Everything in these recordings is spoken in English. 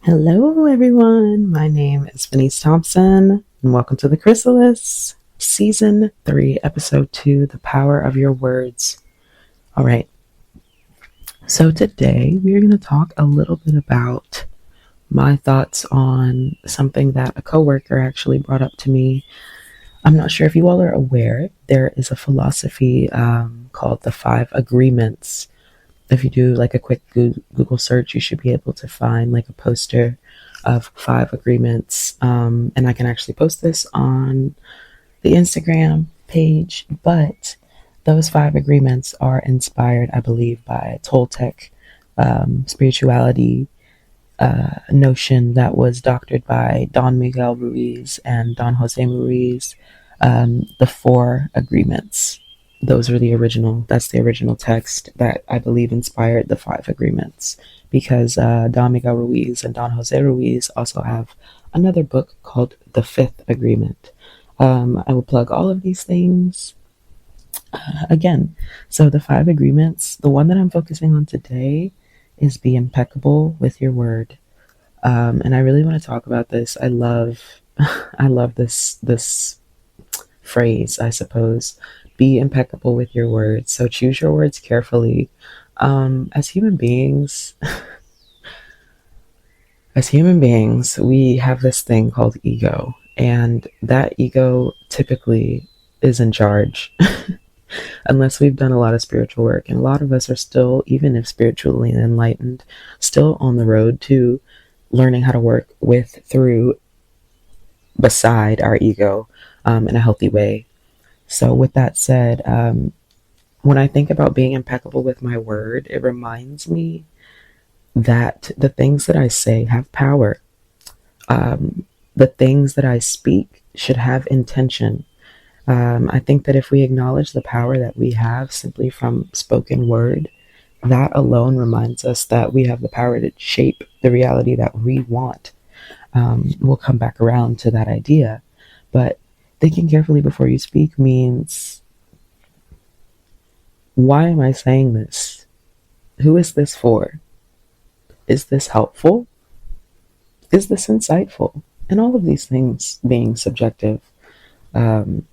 Hello, everyone. My name is Venice Thompson, and welcome to the Chrysalis, Season 3, Episode 2, The Power of Your Words. All right, so today we are going to talk a little bit about my thoughts on something that a coworker actually brought up to me. I'm not sure if you all are aware, there is a philosophy called the Five Agreements. If you do like a quick Google search, you should be able to find like a poster of five agreements. And I can actually post this on the Instagram page, but those five agreements are inspired, I believe, by Toltec spirituality notion that was doctored by Don Miguel Ruiz and Don Jose Ruiz. The four agreements. Those are the original. That's the original text that I believe inspired the five agreements. Because Don Miguel Ruiz and Don Jose Ruiz also have another book called The Fifth Agreement. I will plug all of these things again. So the five agreements. The one that I'm focusing on today is be impeccable with your word. And I really want to talk about this. I love this phrase, I suppose. Be impeccable with your words. So choose your words carefully. As human beings, we have this thing called ego, and that ego typically is in charge. Unless we've done a lot of spiritual work, and a lot of us are still, even if spiritually enlightened, still on the road to learning how to work with, through, beside our ego in a healthy way. So with that said, when I think about being impeccable with my word, it reminds me that the things that I say have power. The things that I speak should have intention. I think that if we acknowledge the power that we have simply from spoken word, that alone reminds us that we have the power to shape the reality that we want. We'll come back around to that idea. But thinking carefully before you speak means, why am I saying this? Who is this for? Is this helpful? Is this insightful? And all of these things being subjective, being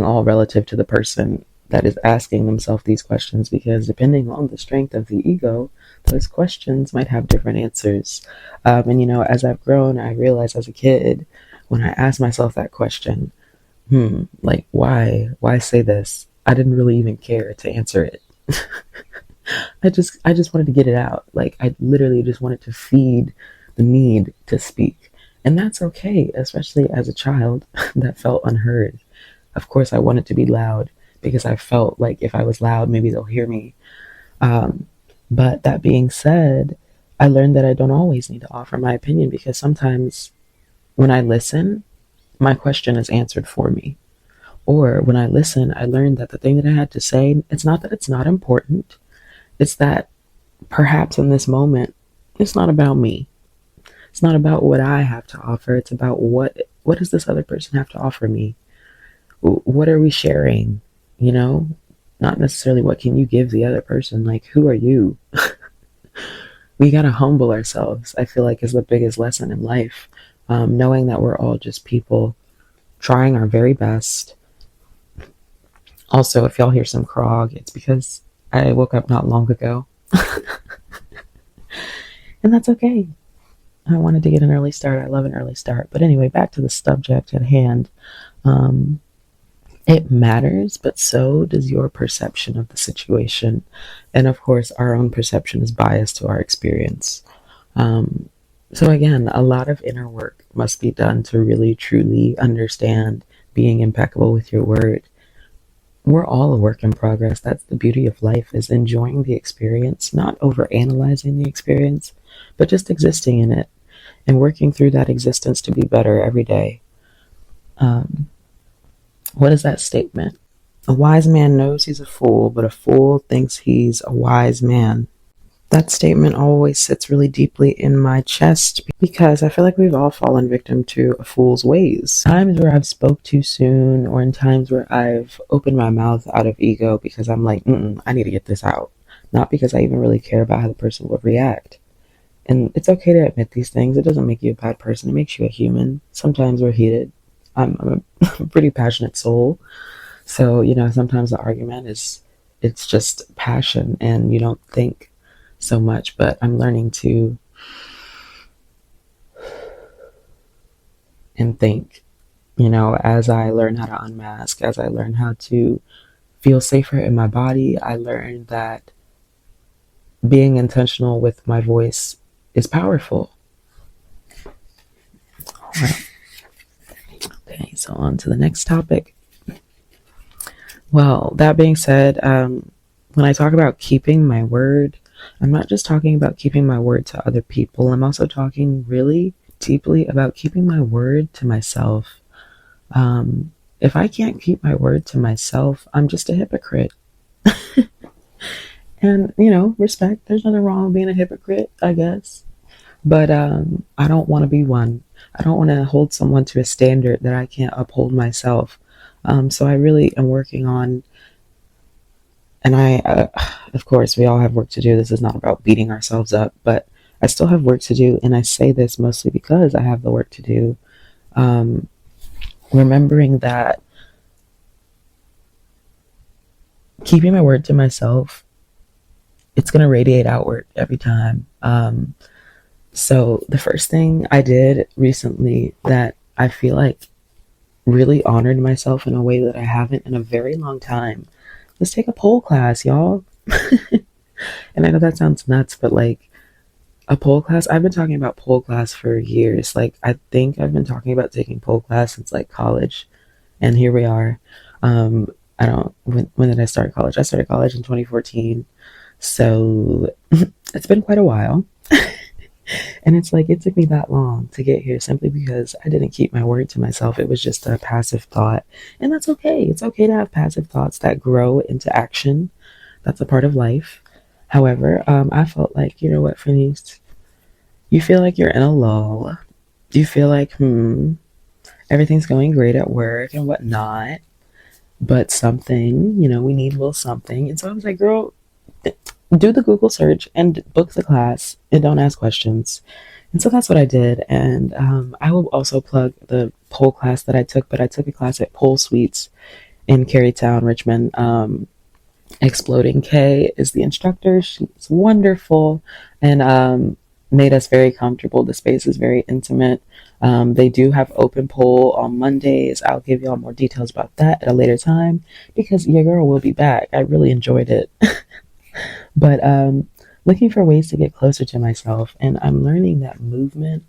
all relative to the person that is asking themselves these questions, because depending on the strength of the ego, those questions might have different answers. And as I've grown, I realized as a kid, when I asked myself that question, like, why say this? I didn't really even care to answer it. I just wanted to get it out. Like, I literally just wanted to feed the need to speak. And that's okay, especially as a child that felt unheard. Of course, I wanted to be loud because I felt like if I was loud, maybe they'll hear me. But that being said, I learned that I don't always need to offer my opinion, because sometimes when I listen, my question is answered for me. Or when I listen, I learned that the thing that I had to say, it's not that it's not important. It's that perhaps in this moment, it's not about me. It's not about what I have to offer. It's about what does this other person have to offer me? What are we sharing? Not necessarily what can you give the other person. Like, who are you? We got to humble ourselves, I feel like, is the biggest lesson in life. Knowing that we're all just people trying our very best. Also, if y'all hear some crog, it's because I woke up not long ago. And that's okay. I wanted to get an early start. I love an early start. But anyway, back to the subject at hand. It matters, but so does your perception of the situation. And of course, our own perception is biased to our experience. So again, a lot of inner work must be done to really, truly understand being impeccable with your word. We're all a work in progress. That's the beauty of life, is enjoying the experience, not over analyzing the experience, but just existing in it and working through that existence to be better every day. What is that statement? A wise man knows he's a fool, but a fool thinks he's a wise man. That statement always sits really deeply in my chest, because I feel like we've all fallen victim to a fool's ways. Times where I've spoke too soon, or in times where I've opened my mouth out of ego because I'm like, I need to get this out. Not because I even really care about how the person will react. And it's okay to admit these things. It doesn't make you a bad person. It makes you a human. Sometimes we're heated. I'm a pretty passionate soul. So, sometimes the argument is it's just passion and you don't think so much. But I'm learning to and think, as I learn how to unmask, as I learn how to feel safer in my body, I learned that being intentional with my voice is powerful. All right. Okay, so on to the next topic. Well, that being said, when I talk about keeping my word, I'm not just talking about keeping my word to other people. I'm also talking really deeply about keeping my word to myself. If I can't keep my word to myself, I'm just a hypocrite. And, respect. There's nothing wrong with being a hypocrite, I guess. But I don't want to be one. I don't want to hold someone to a standard that I can't uphold myself. So I really am working on, and of course, we all have work to do. This is not about beating ourselves up, but I still have work to do. And I say this mostly because I have the work to do. Um, Remembering that keeping my word to myself, it's going to radiate outward every time. So the first thing I did recently that I feel like really honored myself in a way that I haven't in a very long time was take a pole class, y'all. And I know that sounds nuts, but like a pole class, I've been talking about pole class for years. Like I think I've been talking about taking pole class since like college, and here we are. I don't. When did I start college? I started college in 2014, so it's been quite a while. And it's like it took me that long to get here simply because I didn't keep my word to myself. It was just a passive thought. And that's okay. It's okay to have passive thoughts that grow into action. That's a part of life. However, I felt like, you know what, Phineas? You feel like you're in a lull. You feel like, everything's going great at work and whatnot. But something, we need a little something. And so I was like, girl, do the Google search and book the class and don't ask questions. And so that's what I did. And I will also plug the pole class that I took, but I took a class at Pole Suites in Carytown, Richmond. Exploding K is the instructor. She's wonderful and made us very comfortable. The space is very intimate. They do have open pole on Mondays. I'll give y'all more details about that at a later time because your girl will be back. I really enjoyed it. But looking for ways to get closer to myself, and I'm learning that movement,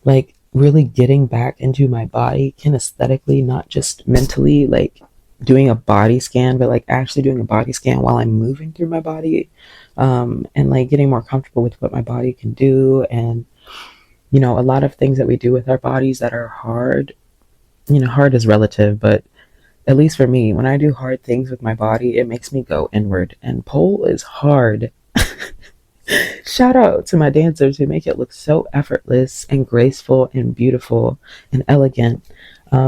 like really getting back into my body, can aesthetically, not just mentally, like doing a body scan, but like actually doing a body scan while I'm moving through my body, and like getting more comfortable with what my body can do. And a lot of things that we do with our bodies that are hard, hard is relative, but at least for me, when I do hard things with my body, it makes me go inward. And pole is hard. Shout out to my dancers who make it look so effortless and graceful and beautiful and elegant,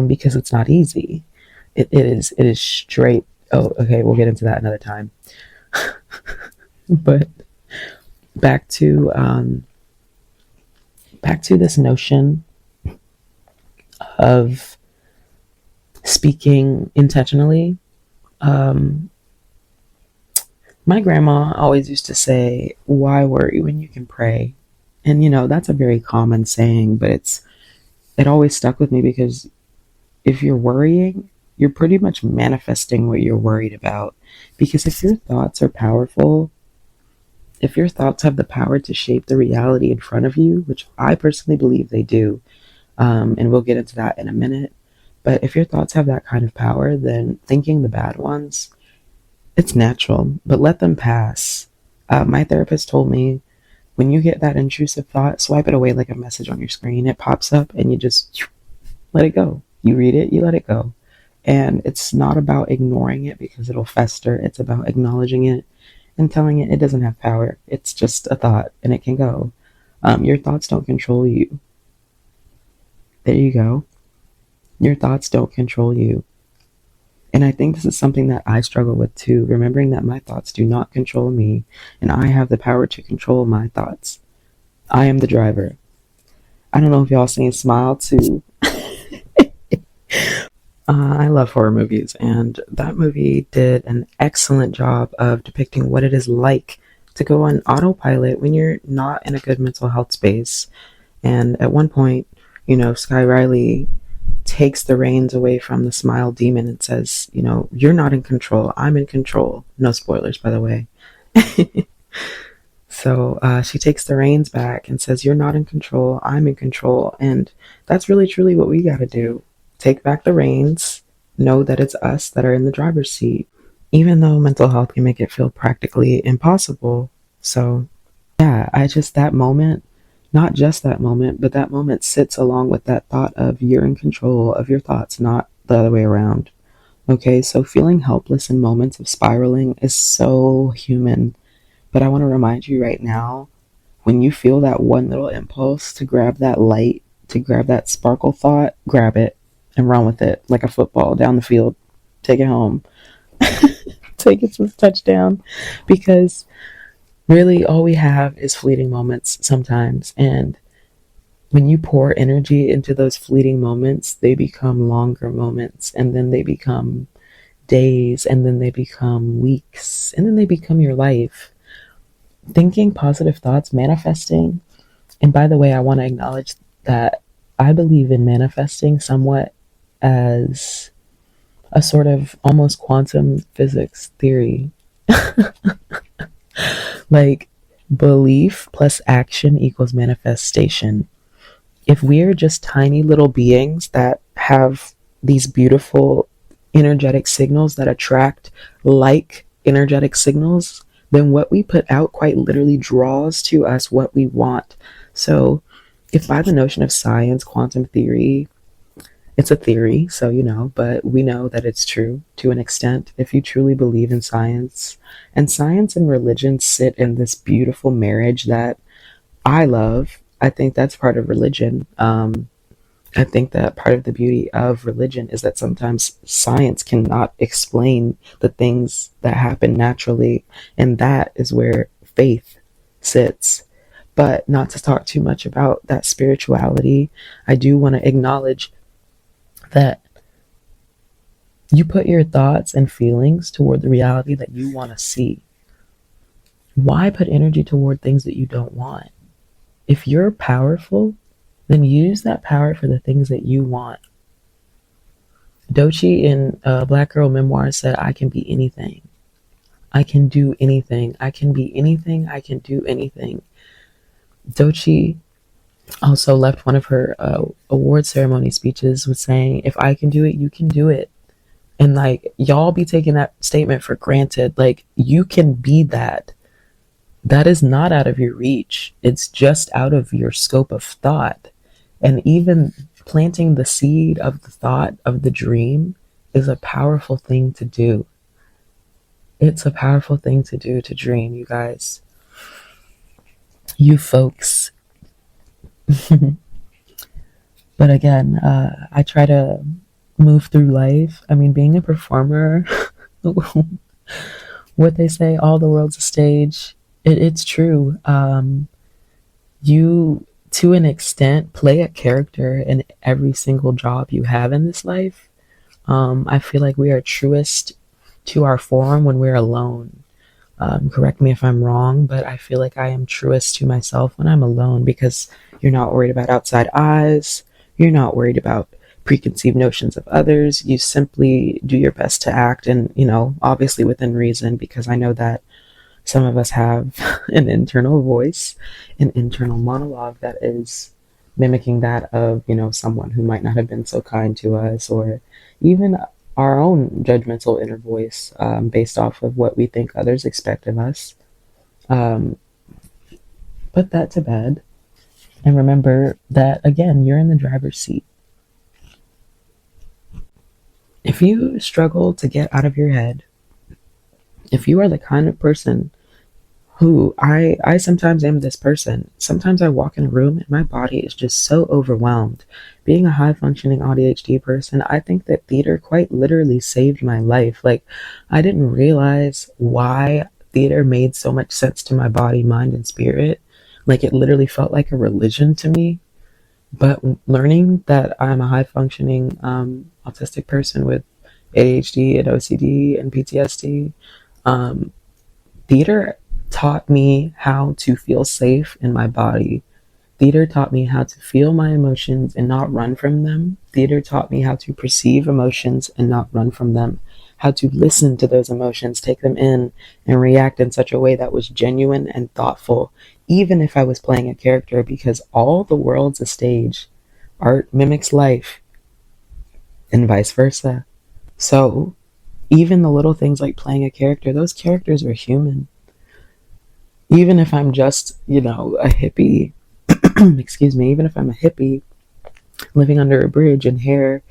because it's not easy. It is straight. Oh, okay, we'll get into that another time. But back to this notion of speaking intentionally. My grandma always used to say, "Why worry when you can pray?" And that's a very common saying, but it always stuck with me because if you're worrying, you're pretty much manifesting what you're worried about. Because if your thoughts are powerful, if your thoughts have the power to shape the reality in front of you, which I personally believe they do, and we'll get into that in a minute. But if your thoughts have that kind of power, then thinking the bad ones, it's natural, but let them pass. My therapist told me when you get that intrusive thought, swipe it away like a message on your screen. It pops up and you just let it go. You read it, you let it go. And it's not about ignoring it because it'll fester. It's about acknowledging it and telling it doesn't have power. It's just a thought and it can go. Your thoughts don't control you. There you go. Your thoughts don't control you. And I think this is something that I struggle with too, remembering that my thoughts do not control me and I have the power to control my thoughts. I am the driver. I don't know if y'all seen Smile too. I love horror movies, and that movie did an excellent job of depicting what it is like to go on autopilot when you're not in a good mental health space. And at one point, Sky Riley takes the reins away from the Smile demon and says, you're not in control. I'm in control. No spoilers, by the way. So she takes the reins back and says, you're not in control. I'm in control. And that's really, truly what we got to do. Take back the reins. Know that it's us that are in the driver's seat, even though mental health can make it feel practically impossible. So, yeah, that moment, not just that moment, but that moment sits along with that thought of you're in control of your thoughts, not the other way around. Okay, so feeling helpless in moments of spiraling is so human. But I want to remind you right now, when you feel that one little impulse to grab that light, to grab that sparkle thought, grab it and run with it like a football down the field. Take it home. Take it to the touchdown. Because really all we have is fleeting moments sometimes. And when you pour energy into those fleeting moments, they become longer moments, and then they become days, and then they become weeks, and then they become your life. Thinking positive thoughts, manifesting. And by the way, I want to acknowledge that I believe in manifesting somewhat as a sort of almost quantum physics theory. Like, belief plus action equals manifestation. If we're just tiny little beings that have these beautiful energetic signals that attract like energetic signals, then what we put out quite literally draws to us what we want. So, if by the notion of science, quantum theory, it's a theory, so but we know that it's true to an extent if you truly believe in science. And science and religion sit in this beautiful marriage that I love. I think that's part of religion. I think that part of the beauty of religion is that sometimes science cannot explain the things that happen naturally, and that is where faith sits. But not to talk too much about that spirituality, I do want to acknowledge that you put your thoughts and feelings toward the reality that you want to see. Why put energy toward things that you don't want? If you're powerful, then use that power for the things that you want. Doechii in Black Girl Memoir said, I can be anything. I can do anything. I can be anything. I can do anything. Doechii also left one of her award ceremony speeches with saying, if I can do it, you can do it. And like, y'all be taking that statement for granted. Like, you can be that. That is not out of your reach. It's just out of your scope of thought. And even planting the seed of the thought of the dream is a powerful thing to do. It's a powerful thing to do, to dream, you guys. You folks. But again, I try to move through life. I mean, being a performer, what they say, all the world's a stage. It's true. You, to an extent, play a character in every single job you have in this life. I feel like we are truest to our form when we're alone. Correct me if I'm wrong, but I feel like I am truest to myself when I'm alone, because you're not worried about outside eyes. You're not worried about preconceived notions of others. You simply do your best to act, and, obviously within reason, because I know that some of us have an internal voice, an internal monologue that is mimicking that of, someone who might not have been so kind to us, or even our own judgmental inner voice, based off of what we think others expect of us. Put that to bed and remember that, again, you're in the driver's seat. If you struggle to get out of your head, if you are the kind of person who I sometimes am this person. Sometimes I walk in a room and my body is just so overwhelmed. Being a high functioning ADHD person, I think that theater quite literally saved my life. Like, I didn't realize why theater made so much sense to my body, mind, and spirit Like it literally felt like a religion to me. But learning that I'm a high functioning autistic person with ADHD and OCD and PTSD, um, theater taught me how to feel safe in my body. Theater taught me how to feel my emotions and not run from them. Theater taught me how to perceive emotions and not run from them, how to listen to those emotions, take them in, and react in such a way that was genuine and thoughtful, even if I was playing a character, because all the world's a stage. Art mimics life, and vice versa. So, even the little things like playing a character, those characters are human. Even if I'm just, a hippie, excuse me, even if I'm a hippie living under a bridge in hair,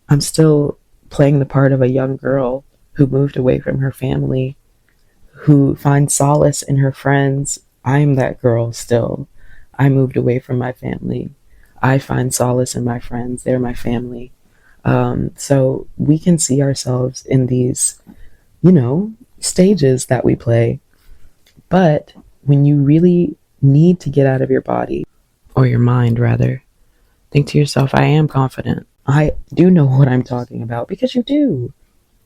I'm still playing the part of a young girl who moved away from her family, who finds solace in her friends. I'm that girl still. I moved away from my family. I find solace in my friends. They're my family. So we can see ourselves in these, stages that we play. But when you really need to get out of your body, or your mind rather, think to yourself, I am confident. I do know what I'm talking about, because you do.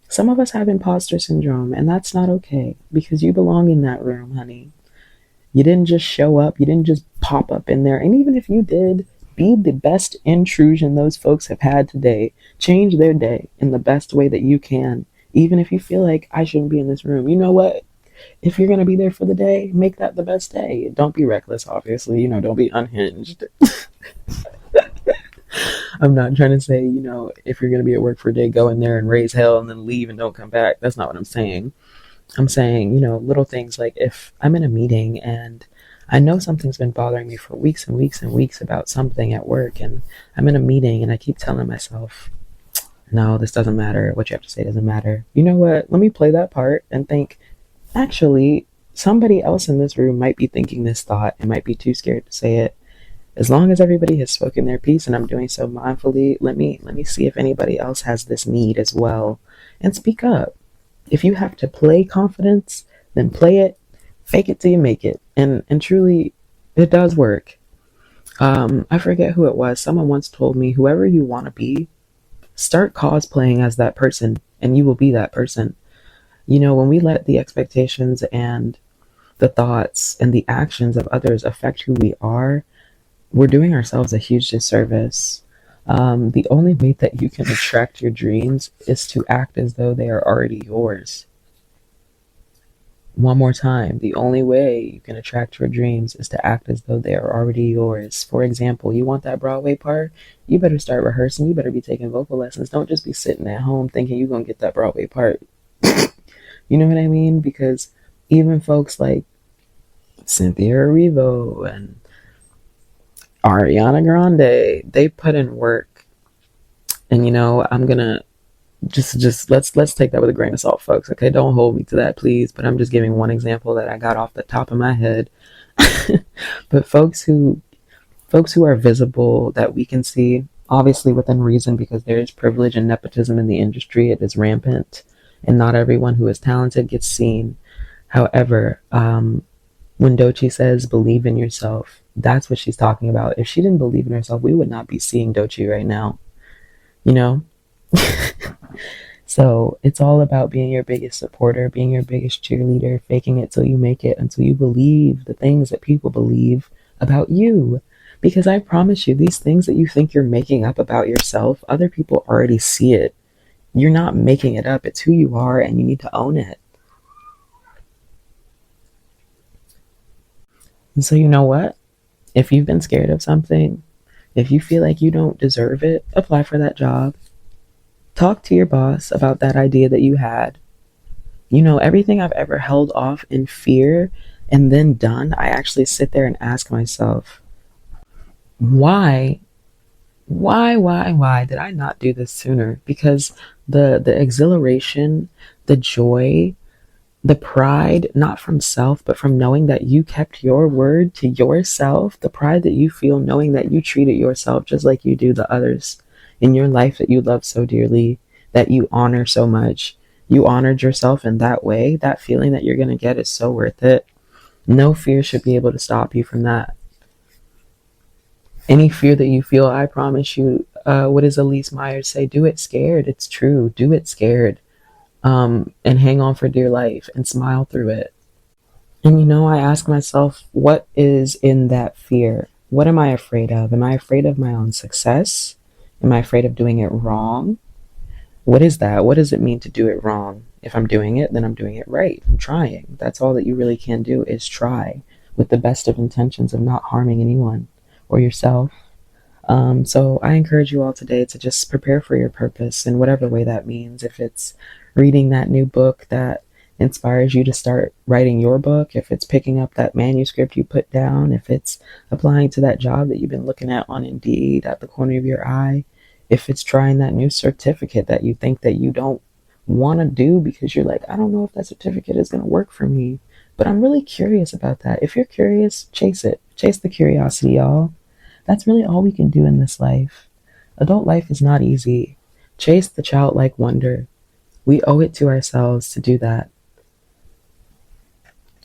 Some of us have imposter syndrome, and that's not okay, because you belong in that room, honey. You didn't just show up, you didn't just pop up in there. And even if you did, be the best intrusion those folks have had today. Change their day in the best way that you can. Even if you feel like I shouldn't be in this room. You know what? If you're going to be there for the day, make that the best day. Don't be reckless, obviously. Don't be unhinged. I'm not trying to say, if you're going to be at work for a day, go in there and raise hell and then leave and don't come back. That's not what I'm saying. I'm saying, little things like if I'm in a meeting and I know something's been bothering me for weeks and weeks and weeks about something at work, and I'm in a meeting and I keep telling myself, no, this doesn't matter. What you have to say doesn't matter. You know what? Let me play that part and think, actually, somebody else in this room might be thinking this thought and might be too scared to say it. As long as everybody has spoken their piece and I'm doing so mindfully, let me see if anybody else has this need as well, and speak up. If you have to play confidence, then play it, fake it till you make it. And truly, it does work. I forget who it was. Someone once told me, whoever you want to be, start cosplaying as that person and you will be that person. When we let the expectations and the thoughts and the actions of others affect who we are, we're doing ourselves a huge disservice. The only way that you can attract your dreams is to act as though they are already yours. One more time, the only way you can attract your dreams is to act as though they are already yours. For example, you want that Broadway part? You better start rehearsing. You better be taking vocal lessons. Don't just be sitting at home thinking you're going to get that Broadway part. You know what I mean? Because even folks like Cynthia Erivo and Ariana Grande, they put in work. And I'm gonna just let's take that with a grain of salt, folks. Okay, don't hold me to that, please. But I'm just giving one example that I got off the top of my head. But folks who are visible, that we can see, obviously within reason, because there is privilege and nepotism in the industry. It is rampant, and not everyone who is talented gets seen. However, when Doechii says believe in yourself, that's what she's talking about. If she didn't believe in herself, we would not be seeing Doechii right now. So it's all about being your biggest supporter, being your biggest cheerleader, faking it till you make it, until you believe the things that people believe about you. Because I promise you, these things that you think you're making up about yourself, other people already see it. You're not making it up. It's who you are, and you need to own it. And so you know what? If you've been scared of something, if you feel like you don't deserve it, apply for that job. Talk to your boss about that idea that you had. Everything I've ever held off in fear and then done, I actually sit there and ask myself, why did I not do this sooner? Because the exhilaration, the joy, the pride, not from self, but from knowing that you kept your word to yourself, the pride that you feel knowing that you treated yourself just like you do the others in your life that you love so dearly, that you honor so much. You honored yourself in that way. That feeling that you're going to get is so worth it. No fear should be able to stop you from that. Any fear that you feel, I promise you, what does Elise Myers say? Do it scared. It's true. Do it scared. And hang on for dear life and smile through it. And I ask myself, what is in that fear? What am I afraid of? Am I afraid of my own success? Am I afraid of doing it wrong? What is that? What does it mean to do it wrong? If I'm doing it, then I'm doing it right. I'm trying. That's all that you really can do is try with the best of intentions of not harming anyone or yourself. So I encourage you all today to just prepare for your purpose in whatever way that means. If it's reading that new book that inspires you to start writing your book, if it's picking up that manuscript you put down, if it's applying to that job that you've been looking at on Indeed at the corner of your eye, if it's trying that new certificate that you think that you don't want to do because you're like, I don't know if that certificate is going to work for me, but I'm really curious about that. If you're curious, chase it. Chase the curiosity, y'all. That's really all we can do in this life. Adult life is not easy. Chase the childlike wonder. We owe it to ourselves to do that.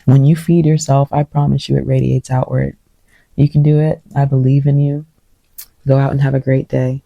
When you feed yourself, I promise you it radiates outward. You can do it. I believe in you. Go out and have a great day.